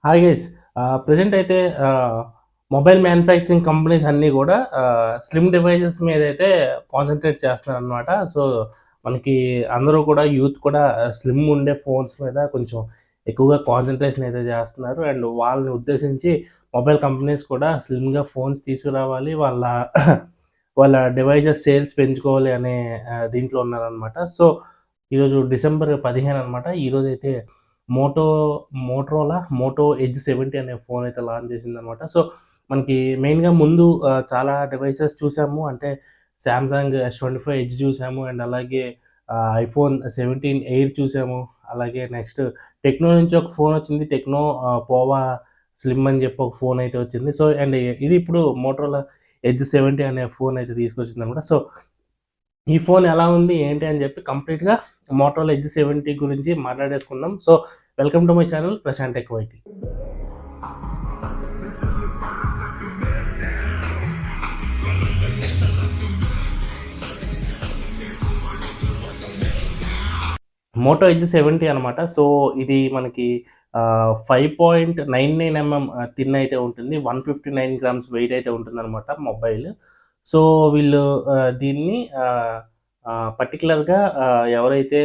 Hi guys. Present అయితే mobile manufacturing companies అన్నీ గూడా స్లిమ్ డివైసెస్ మీదైతే కాన్సంట్రేట్ చేస్తున్నారనమాట. సో, మనకి అందరూ కూడా యూత్ కూడా స్లిమ్ ఉండే ఫోన్స్ మీద కొంచెం ఎక్కువగా కాన్సంట్రేషన్ అయితే జేస్తున్నారు. అండ్ వాళ్ళని ఉద్దేశించి మొబైల్ కంపెనీస్ కూడా స్లిమ్‌గా ఫోన్స్ తీసుకురావాలి. వాళ్ళ డివైసెస్ సేల్స్ పెంచుకోవాలి అనే దీంట్లో ఉన్నారనమాట. సో, ఈరోజు డిసెంబర్ 15 అనమాట. ఈరోజైతే మోటో మోటో ఎడ్జ్ 70 అనే ఫోన్ అయితే లాంచ్ చేసిందనమాట. సో, మనకి మెయిన్‌గా ముందు చాలా డివైసెస్ చూసాము. అంటే సామ్‌సంగ్ S25 ఎడ్జ్ చూసాము. అండ్ అలాగే ఐఫోన్ 17 ఎయిర్ చూసాము. అలాగే నెక్స్ట్ టెక్నో నుంచి ఒక ఫోన్ వచ్చింది. టెక్నో పోవా స్లిమ్ అని చెప్పి ఒక ఫోన్ అయితే వచ్చింది. సో, అండ్ ఇది ఇప్పుడు మోటోరోలా ఎడ్జ్ 70 అనే ఫోన్ అయితే తీసుకొచ్చిందనమాట. సో, ఈ ఫోన్ ఎలా ఉంది? ఏంటి? అని జెప్పి కంప్లీట్‌గా మోటోరోలా ఎడ్జ్ 70 గురించి మాట్లాడేసుకుందాం. So, welcome to my channel Prashanth Tech YT. Moto Edge 70 అనమాట. సో, ఇది మనకి 5.99 థిన్ అయితే ఉంటుంది. 159 గ్రామ్స్ వెయిట్ అయితే ఉంటుందనమాట మొబైల్. సో, వీళ్ళు దీన్ని పర్టిక్యులర్‌గా ఎవరైతే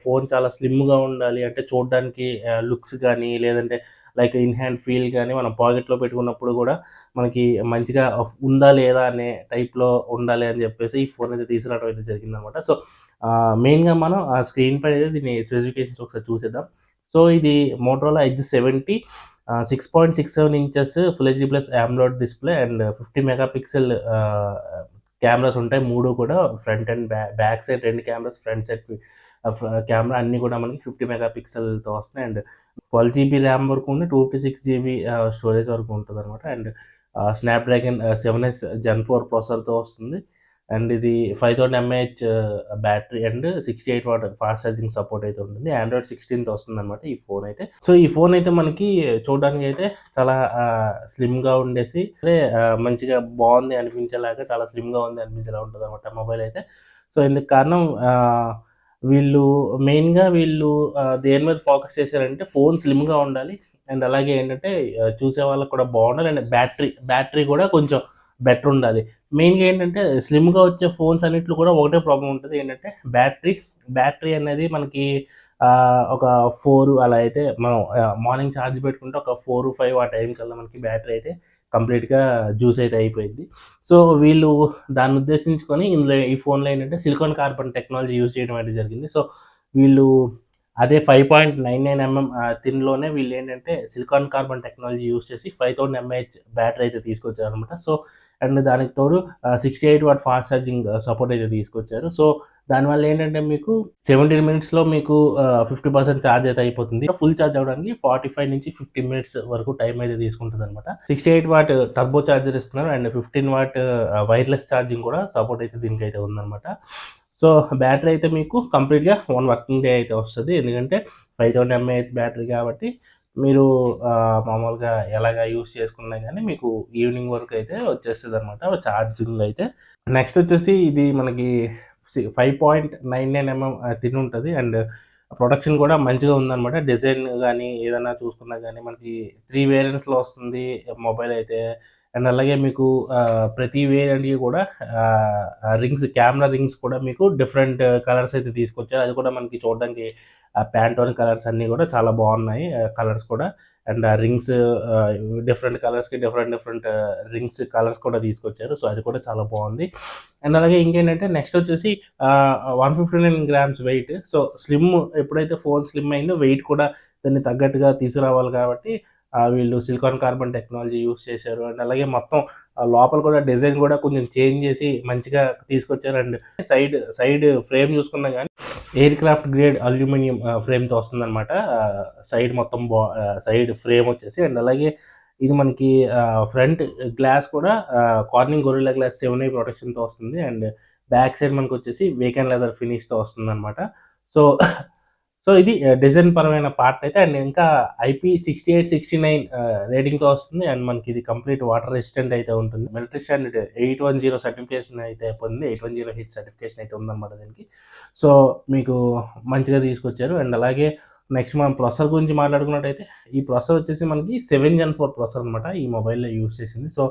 ఫోన్ చాలా స్లిమ్‌గా ఉండాలి అంటే చూడడానికి లుక్స్ గానీ, లేదంటే లైక్ ఇన్ హ్యాండ్ ఫీల్ గానీ, మనం పాకెట్‌లో పెట్టుకున్నప్పుడు గూడా మనకి మంచిగా ఉందా? లేదా? అనే టైప్‌లో ఉండాలి అని జెప్పేసి ఈ ఫోన్ అయితే తీసుకురావడం అయితే జరిగిందనమాట. సో, మెయిన్‌గా మనం ఆ స్క్రీన్ పై అయితే దీని స్పెసిఫికేషన్స్ ఒకసారి చూసేద్దాం. సో, ఇది Motorola Edge 70 6.67 inches full HD plus AMOLED display and 50 mega pixel cameras ఉంటాయి. 3 కూడా front and back side 2 cameras, front side camera అన్నీ కూడా మనకి 50 మెగా పిక్సెల్‌తో వస్తున్నాయి. అండ్ 12 జీబీ ర్యామ్ వరకు ఉండి 256 జీబీ స్టోరేజ్ వరకు ఉంటదనమాట. అండ్ స్నాప్‌డ్రాగన్ 7S జెన్ 4 ప్రాసెసర్‌తో వస్తుంది. అండ్ ఇది 5000 mAh battery and 68 watt fast charging support అయితే ఉంటుంది. ఆండ్రాయిడ్ 16తో వస్తుందనమాట ఈ ఫోన్ అయితే. సో, ఈ ఫోన్ అయితే మనకి చూడడానికైతే చాలా స్లిమ్‌గా ఉండేసి మంచిగా బావుంది అనిపించేలాగా చాలా స్లిమ్‌గా ఉంది అనిపించేలా ఉంటదనమాట మొబైల్ అయితే. సో, ఇందుకు కారణం వీళ్ళు మెయిన్‌గా దేని మీద ఫోకస్ చేశారంటే ఫోన్ స్లిమ్‌గా ఉండాలి. అండ్ అలాగే ఏంటంటే చూసే వాళ్ళకి కూడా బావుండాలి. అండ్ బ్యాటరీ కూడా కొంచెం బెటర్ ఉండాలి. మెయిన్‌గా ఏంటంటే స్లిమ్‌గా వచ్చే ఫోన్స్ అన్నిట్లో కూడా ఒకటే ప్రాబ్లమ్ ఉంటది. ఏంటంటే బ్యాటరీ అనేది మనకి ఒక 4 అలా అయితే మనం మార్నింగ్ ఛార్జ్ పెట్టుకుంటే ఒక 4, 5 ఆ టైం కల్లా మనకి బ్యాటరీ అయితే కంప్లీట్‌గా జ్యూస్ అయితే అయిపోయిద్ది. సో, వీళ్ళు దాన్ని ఉద్దేశించుకొని ఈ ఫోన్‌లో ఏంటంటే సిలికాన్ కార్బన్ టెక్నాలజీ యూజ్ చేయడం అనేది జరిగింది. సో, వీళ్ళు అదే 5.99 థిన్‌లోనే వీళ్ళేంటంటే సిలికాన్ కార్బన్ టెక్నాలజీ యూజ్ చేసి 5000 ఎంఏహెచ్ బ్యాటరీ అయితే తీసుకొచ్చారనమాట. సో, అండ్ దానికి తోడు 68 వాట్ ఫాస్ట్ ఛార్జింగ్ సపోర్ట్ అయితే తీసుకొచ్చారు. సో, దానివల్ల ఏంటంటే మీకు 17 మినిట్స్‌లో మీకు 50% ఛార్జ్ అయితే అయిపోతుంది. ఫుల్ ఛార్జ్ అవ్వడానికి 45-50 మినిట్స్ వరకు టైం అయితే తీసుకుంటదనమాట. 68 వాట్ టర్బో చార్జర్ ఇస్తున్నారు. అండ్ 15 వాట్ వైర్‌లెస్ ఛార్జింగ్ కూడా సపోర్ట్ అయితే దీనికైతే ఉందనమాట. సో, బ్యాటరీ అయితే మీకు కంప్లీట్‌గా 1 వర్కింగ్ డే అయితే వస్తది. ఎందుకంటే 5000 ఎంఏహెచ్ బ్యాటరీ కాబట్టి మీరు మామూలుగా ఎలాగా యూజ్ చేసుకున్నా గానీ మీకు ఈవినింగ్ వరకు అయితే వచ్చేస్తదనమాట ఛార్జింగ్ అయితే. నెక్స్ట్ వచ్చేసి ఇది మనకి 5.99 థిన్ ఉంటది. అండ్ ప్రొడక్షన్ కూడా మంచిగా ఉందనమాట. డిజైన్ గానీ, ఏదన్నా చూసుకున్నా గానీ మనకి 3 వేరియంట్స్‌లో వస్తుంది మొబైల్ అయితే. అండ్ అలాగే మీకు ప్రతి వేరియంట్‌కి కూడా కెమెరా రింగ్స్ కూడా మీకు డిఫరెంట్ కలర్స్ అయితే తీసుకొచ్చారు. అది కూడా మనకి చూడడానికి ప్యాంటోన్ కలర్స్ అన్నీ కూడా చాలా బావున్నాయి. కలర్స్ కూడా. అండ్ ఆ రింగ్స్ డిఫరెంట్ కలర్స్‌కి డిఫరెంట్ రింగ్స్ కలర్స్ కూడా తీసుకొచ్చారు. సో, అది కూడా చాలా బావుంది. అండ్ అలాగే ఇంకేంటంటే నెక్స్ట్ వచ్చేసి 159 గ్రామ్స్ వెయిట్. సో, ఎప్పుడైతే ఫోన్ స్లిమ్ అయిందో వెయిట్ కూడా దానికి తగ్గట్టుగా తీసుకురావాలి కాబట్టి వీళ్ళు సిలికాన్ కార్బన్ టెక్నాలజీ యూజ్ చేశారు. అండ్ అలాగే మొత్తం లోపల కూడా డిజైన్ కూడా కొంచెం చేంజ్ చేసి మంచిగా తీసుకొచ్చారు. అండ్ సైడ్ ఫ్రేమ్ చూసుకున్నా గానీ ఎయిర్ క్రాఫ్ట్ గ్రేడ్ అల్యూమినియం ఫ్రేమ్‌తో వస్తుందనమాట. సైడ్ ఫ్రేమ్ వచ్చేసి. అండ్ అలాగే ఇది మనకి ఫ్రంట్ గ్లాస్ కూడా కార్నింగ్ గొరిల్లా గ్లాస్ 7i ప్రొటెక్షన్‌తో వస్తుంది. అండ్ బ్యాక్ సైడ్ మనకొచ్చేసి వేకెన్ లెదర్ ఫినిష్‌తో వస్తుందనమాట. సో, ఇది డిజైన్ పరమైన పార్ట్ అయితే. అండ్ ఇంకా IP68, 69 రేటింగ్‌తో వస్తుంది. అండ్ మనకి ఇది కంప్లీట్ వాటర్ రెసిస్టెంట్ అయితే ఉంటుంది. మిలిటరీ స్టాండర్డ్ 810 సర్టిఫికేషన్ అయితే పొంది 810 హెచ్ సర్టిఫికేషన్ అయితే ఉందనమాట దీనికి. సో, మీకు మంచిగా తీసుకొచ్చారు. అండ్ అలాగే నెక్స్ట్ మనం ప్రాసెసర్ గురించి మాట్లాడుకున్నట్టయితే ఈ ప్రాసెసర్ వచ్చేసి మనకి 7 Gen 4 ప్రాసెసర్ అనమాట ఈ మొబైల్‌లో యూజ్ చేసింది. సో,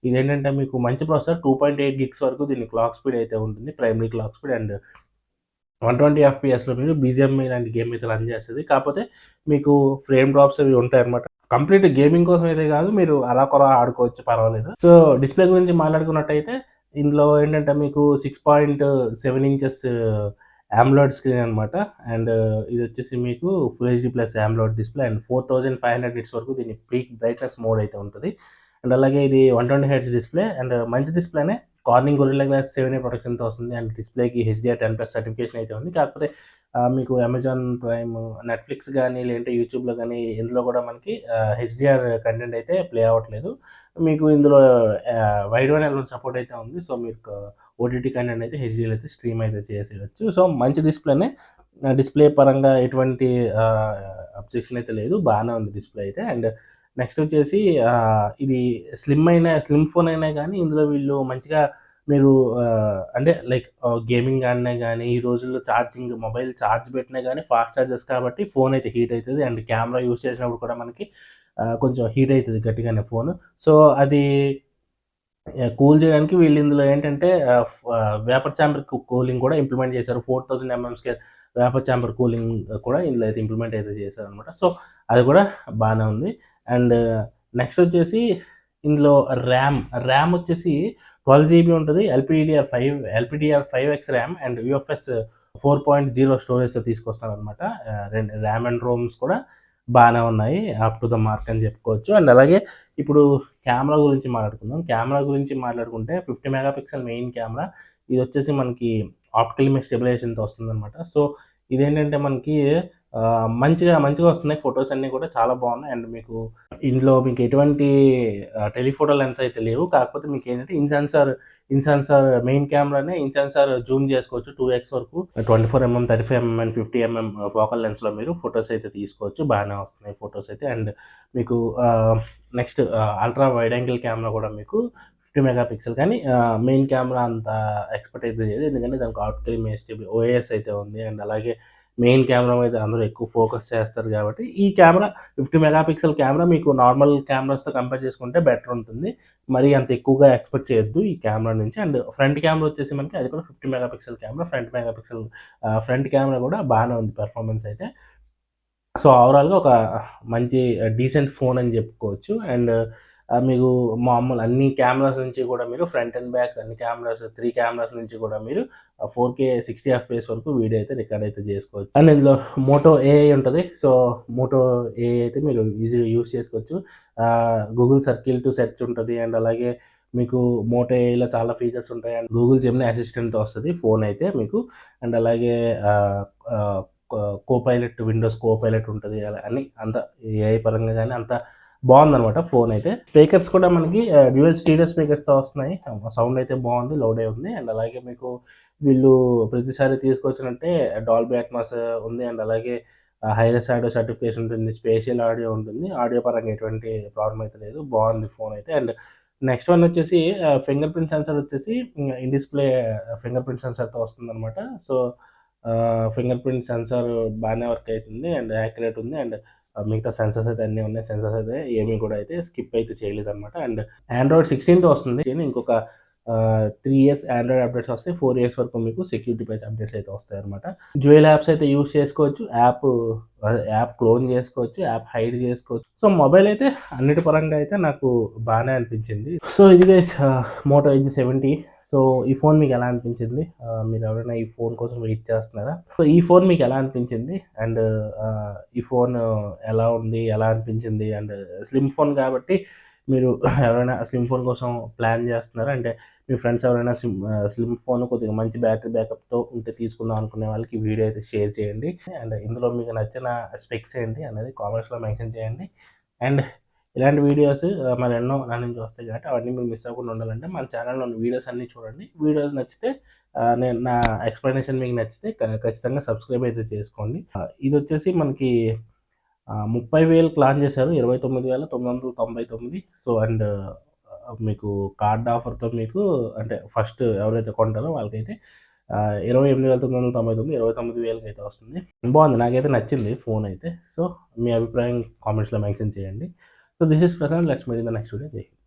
ఇదేంటంటే మీకు మంచి ప్రాసెసర్ 2.8 గిగ్స్ వరకు దీని క్లాక్ స్పీడ్ అయితే ఉంటుంది. ప్రైమరీ క్లాక్ స్పీడ్ అండ్ 120 ఎఫ్‌పిఎస్‌లో మీరు బీజీఎంఐ లాంటి గేమ్ అయితే రన్ చేస్తది. కాకపోతే మీకు ఫ్రేమ్ డ్రాప్స్ అవి ఉంటాయన్నమాట. కంప్లీట్ గేమింగ్ కోసం అయితే కాదు. మీరు అలా ఆడుకోవచ్చు పర్వాలేదు. సో, డిస్‌ప్లే గురించి మాట్లాడుకున్నట్టయితే ఇందులో ఏంటంటే మీకు 6.7 ఇంచెస్ అమోలెడ్ స్క్రీన్ అనమాట. అండ్ ఇదొచ్చేసి మీకు full HD plus AMOLED display and 4500 nits వరకు దీని పీక్ బ్రైట్‌నెస్ మోడ్ అయితే ఉంటది. అండ్ అలాగే ఇది 120 హెర్ట్జ్ డిస్‌ప్లే అండ్ మంచి డిస్‌ప్లేనే. కార్నింగ్ గొరిల్లా గ్లాస్ 7A ప్రొటెక్షన్‌తో వస్తుంది. అండ్ డిస్‌ప్లేకి HDR10+ సర్టిఫికేషన్ అయితే ఉంది. కాకపోతే మీకు అమెజాన్ ప్రైమ్, నెట్‌ఫ్లిక్స్ గానీ, లేదంటే యూట్యూబ్‌లో గానీ ఇందులో కూడా మనకి హెచ్‌డిఆర్ కంటెంట్ అయితే ప్లే అవ్వట్లేదు. మీకు ఇందులో వైడ్ వన్ ఎల్1 సపోర్ట్ అయితే ఉంది. సో, మీకు ఓటీటీ కంటెంట్ అయితే హెచ్‌డీలో అయితే స్ట్రీమ్ అయితే చేసేయొచ్చు. సో, మంచి డిస్‌ప్లేనే. డిస్‌ప్లే పరంగా ఎటువంటి అబ్జెక్షన్ అయితే లేదు. బానే ఉంది డిస్‌ప్లే అయితే. అండ్ నెక్స్ట్ వచ్చేసి ఇది స్లిమ్ ఫోన్ అయినా గానీ ఇందులో వీళ్ళు మంచిగా మీరు అంటే లైక్ గేమింగ్ ఆడినా గానీ, ఈ రోజుల్లో మొబైల్ ఛార్జ్ పెట్టినా గానీ ఫాస్ట్ ఛార్జర్స్ కాబట్టి ఫోన్ అయితే హీట్ అయితది. అండ్ కెమెరా యూజ్ చేసినప్పుడు కూడా మనకి కొంచెం హీట్ అయితది గట్టిగానే ఫోను. సో, అది కూల్ చేయడానికి వీళ్ళు ఇందులో ఏంటంటే వేపర్ చాంబర్ కూలింగ్ కూడా ఇంప్లిమెంట్ చేశారు. 4000 ఎంఎం వేపర్ చాంబర్ కూలింగ్ కూడా ఇందులో అయితే ఇంప్లిమెంట్ అయితే చేశారనమాట. సో, అది కూడా బానే ఉంది. అండ్ నెక్స్ట్ వచ్చేసి ఇందులో ర్యామ్ వచ్చేసి 12 జీబీ ఉంటది. LPDDR5X ర్యామ్ అండ్ యూఎఫ్ఎస్ 4.0 స్టోరేజ్‌తో తీసుకొస్తారనమాట. ర్యామ్ అండ్ రోమ్స్ కూడా బానే ఉన్నాయి. అప్ టు ద మార్క్ అని చెప్పుకోవచ్చు. అండ్ అలాగే ఇప్పుడు కెమెరా గురించి మాట్లాడుకుందాం. కెమెరా గురించి మాట్లాడుకుంటే 50 మెగా పిక్సెల్ మెయిన్ కెమెరా. ఇదొచ్చేసి మనకి ఆప్టికల్ ఇమేజ్ స్టెబిలైజేషన్‌తో వస్తుందనమాట. సో, ఇదేంటంటే మనకి మంచిగా వస్తున్నాయి. ఫోటోస్ అన్నీ కూడా చాలా బాగున్నాయి. అండ్ ఇందులో మీకు ఎటువంటి టెలిఫోటో లెన్స్ అయితే లేవు. కాకపోతే మీకేంటంటే ఇన్ సెన్సార్ మెయిన్ కెమెరానే ఇన్ సెన్సార్ జూమ్ చేసుకోవచ్చు 2x వరకు. 24 mm, 35 mm and 50 mm focal లెన్స్‌లో మీరు ఫోటోస్ అయితే తీసుకోవచ్చు. బాగానే వస్తున్నాయి ఫోటోస్ అయితే. అండ్ మీకు next ultra wide angle camera కూడా మీకు 50 మెగా పిక్సెల్ కానీ మెయిన్ కెమెరా అంత ఎక్స్‌పెక్ట్ అయితే చేయలేదు. ఎందుకంటే దానికి ఆప్టికల్ ఇమేజ్ ఓఎస్ అయితే ఉంది. అండ్ అలాగే మెయిన్ కెమెరా మీద అందరూ ఎక్కువ ఫోకస్ చేస్తారు కాబట్టి ఈ కెమెరా 50 మెగా పిక్సెల్ కెమెరా మీకు నార్మల్ కెమెరాస్‌తో కంపేర్ చేసుకుంటే బెటర్ ఉంటుంది. మరీ అంత ఎక్కువగా ఎక్స్‌పెక్ట్ చేయొద్దు ఈ కెమెరా నుంచి. అండ్ ఫ్రంట్ కెమెరా వచ్చేసి మనకి అది కూడా 50 mega pixel camera. Front camera కూడా బాగానే ఉంది పెర్ఫార్మన్స్ అయితే. సో, ఓవరాల్‌గా ఒక మంచి డీసెంట్ ఫోన్ అని చెప్పుకోవచ్చు. అండ్ మీకు మామూలు అన్ని కెమెరాస్ నుంచి కూడా మీరు ఫ్రంట్ అండ్ బ్యాక్ అన్ని కెమెరాస్ 3 కెమెరాస్ నుంచి కూడా మీరు 4K 60 ఎఫ్‌పిఎస్ వరకు వీడియో అయితే రికార్డ్ అయితే చేసుకోవచ్చు. అండ్ ఇందులో మోటో ఏఐ ఉంటది. సో, మోటో ఏఐ అయితే మీరు ఈజీగా యూజ్ చేసుకోవచ్చు. గూగుల్ సర్కిల్ టు సెర్చ్ ఉంటది. అండ్ అలాగే మీకు మోటో ఏఐలో చాలా ఫీచర్స్ ఉంటాయి. అండ్ గూగుల్ జెమినీ అసిస్టెంట్‌తో వస్తది ఫోన్ అయితే మీకు. అండ్ అలాగే ఆహ్, ఆహ్, విండోస్ కోపైలట్ ఉంటది. అలా అన్నీ అంతా ఏఐ పరంగా గానీ అంతా బావుందనమాట ఫోన్ అయితే. స్పీకర్స్ కూడా మనకి డ్యూయల్ స్టీరియో స్పీకర్స్‌తో వస్తున్నాయి. సౌండ్ అయితే బావుంది. లౌడే ఉంది. అండ్ అలాగే మీకు వీళ్ళు ప్రతిసారి తీసుకొచ్చినట్టే డాల్బీ అట్మాస్ ఉంది. అండ్ అలాగే హైరెస్ ఆడియో సర్టిఫికేషన్ ఉంటుంది. స్పేషియల్ ఆడియో ఉంటుంది. ఆడియో పరంగా ఎటువంటి ప్రాబ్లమ్ అయితే లేదు. బావుంది ఫోన్ అయితే. అండ్ నెక్స్ట్ వన్ వచ్చేసి ఫింగర్ ప్రింట్ సెన్సార్ వచ్చేసి ఇన్ డిస్‌ప్లే ఫింగర్ ప్రింట్ సెన్సార్‌తో వస్తుందనమాట. సో, ఫింగర్ ప్రింట్ సెన్సార్ బానే వర్క్ అయితుంది. అండ్ యాక్యురేట్ ఉంది. అండ్ మిగతా సెన్సార్స్ అయితే అన్నీ ఉన్నాయి. సెన్సార్స్ అయితే ఏమి కూడా అయితే స్కిప్ అయితే చేయలేదనమాట. అండ్ ఆండ్రాయిడ్ 16తో వస్తుంది. ఇంకొక 3 ఇయర్స్ ఆండ్రాయిడ్ అప్డేట్స్ వస్తాయి. 4 ఇయర్స్ వరకు మీకు సెక్యూరిటీ ప్యాచ్ అప్డేట్స్ అయితే వస్తాయన్నమాట. డ్యూయల్ యాప్స్ అయితే యూజ్ చేసుకోవచ్చు. యాప్ క్లోన్ చేసుకోవచ్చు. యాప్ హైడ్ చేసుకోవచ్చు. సో, మొబైల్ అయితే అన్నిటి పరంగా అయితే నాకు బానే అనిపించింది. సో, ఇది గైస్ మోటో ఎడ్జ్ 70. సో, ఈ ఫోన్ మీకెలా అనిపించింది? మీరెవరైనా ఈ ఫోన్ కోసం వెయిట్ చేస్తున్నారా? సో, ఈ ఫోన్ మీకెలా అనిపించింది? అండ్ ఈ ఫోన్ ఎలా ఉంది? ఎలా అనిపించింది? అండ్ స్లిమ్ ఫోన్ కాబట్టి మీరు ఎవరైనా స్లిమ్ ఫోన్ కోసం ప్లాన్ చేస్తున్నారా? అంటే మీ ఫ్రెండ్స్ ఎవరైనా స్లిమ్ ఫోన్ కొద్దిగా మంచి బ్యాటరీ బ్యాకప్‌తో ఉంటే తీసుకుందాం అనుకునే వాళ్ళకి ఈ వీడియో అయితే షేర్ చేయండి. అండ్ ఇందులో మీకు నచ్చిన స్పెక్స్ ఏంటి అనేది కామెంట్స్‌లో మెన్షన్ చేయండి. అండ్ ఇలాంటి వీడియోస్ మరెన్నో నా నుంచి వస్తాయి కాబట్టి అవన్నీ మీరు మిస్ అవ్వకుండా ఉండాలంటే మన ఛానల్‌లోని వీడియోస్ అన్నీ చూడండి. వీడియోస్ నచ్చితే నేను నా ఎక్స్‌ప్లనేషన్ మీకు నచ్చితే ఖచ్చితంగా సబ్స్క్రైబ్ అయితే చేసుకోండి. ఇదొచ్చేసి మనకి 30,000కి లాంచ్ చేశారు. 29,999. సో, అండ్ మీకు కార్డ్ ఆఫర్‌తో మీకు అంటే ఫస్ట్ ఎవరైతే కొంటారో వాళ్ళకైతే 28,999 29,000 అయితే వస్తుంది. బాగుంది, నాకైతే నచ్చింది ఫోన్ అయితే. సో మీ అభిప్రాయం కామెంట్స్లో మెన్షన్ చేయండి. So this is Prashant, let's meet in the next video. Jai Hind.